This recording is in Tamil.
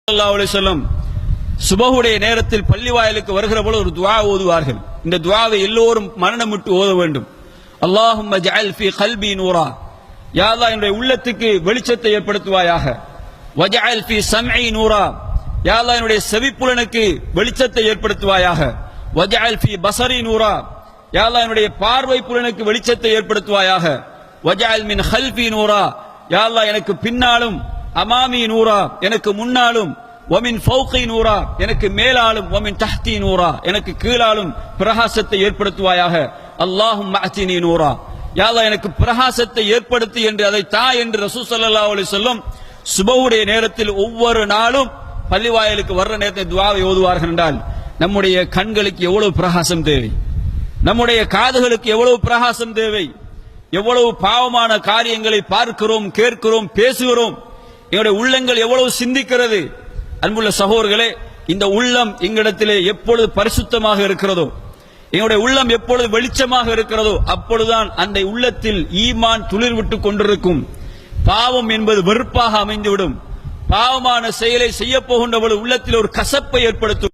ஸல்லல்லாஹு அலைஹி வஸல்லம் சுபஹுடைய நேரத்தில் பள்ளி வாயிலுக்கு வருகிற போது ஒரு துஆ ஓதுவார்கள். இந்த துஆவை எல்லோரும் மனனமிட்டு ஓத வேண்டும். அல்லாஹும்ம ஜஅல் ஃபீ கல்பி நூரா, யா அல்லாஹ் என்னுடைய உள்ளத்துக்கு வெளிச்சத்தை ஏற்படுத்துவாயாக. வஜஅல் ஃபீ சம்இ நூரா, யா அல்லாஹ் என்னுடைய செவிப்புலனுக்கு வெளிச்சத்தை ஏற்படுத்துவாயாக. வஜஅல் ஃபீ பஸரி நூரா, யா அல்லாஹ் என்னுடைய பார்வை புலனுக்கு வெளிச்சத்தை ஏற்படுத்துவாயாக. வஜஅல் மின் கல்பி நூரா, யா அல்லாஹ் எனக்கு பின்னாலும், அமாமி நூரா எனக்கு முன்னாலும், வமின் ஃபௌகி நூரா எனக்கு மேலாலும், வமின் தஹ்தி நூரா எனக்கு கீழாலும் பிரகாசத்தை ஏற்படுத்துவாயாக. அல்லாஹும்ம அத்தினி நூரா, யா அல்லாஹ் எனக்கு பிரகாசத்தை ஏற்படுத்தி என்று அதை தா என்று ரசூல் ஸல்லல்லாஹு அலைஹி வஸல்லம் சுபஹுடைய நேரத்தில் ஒவ்வொரு நாளும் பள்ளி வாயிலுக்கு வர்ற நேரத்தில் துஆவை ஓதுவார்கள் என்றால் நம்முடைய கண்களுக்கு எவ்வளவு பிரகாசம் தேவை, நம்முடைய காதுகளுக்கு எவ்வளவு பிரகாசம் தேவை, எவ்வளவு பாவமான காரியங்களை பார்க்கிறோம், கேட்கிறோம், பேசுகிறோம், எங்களுடைய உள்ளங்கள் எவ்வளவு சிந்திக்கிறது. அன்புள்ள சகோதரர்களே, இந்த உள்ளம் எங்களிடத்திலே எப்பொழுது பரிசுத்தமாக இருக்கிறதோ, எங்களுடைய உள்ளம் எப்பொழுது வெளிச்சமாக இருக்கிறதோ அப்பொழுதுதான் அந்த உள்ளத்தில் ஈமான் துளிர் விட்டுக் கொண்டிருக்கும். பாவம் என்பது வெறுப்பாக அமைந்துவிடும். பாவமான செயலை செய்ய போகின்ற உள்ளத்தில் ஒரு கசப்பை ஏற்படுத்தும்.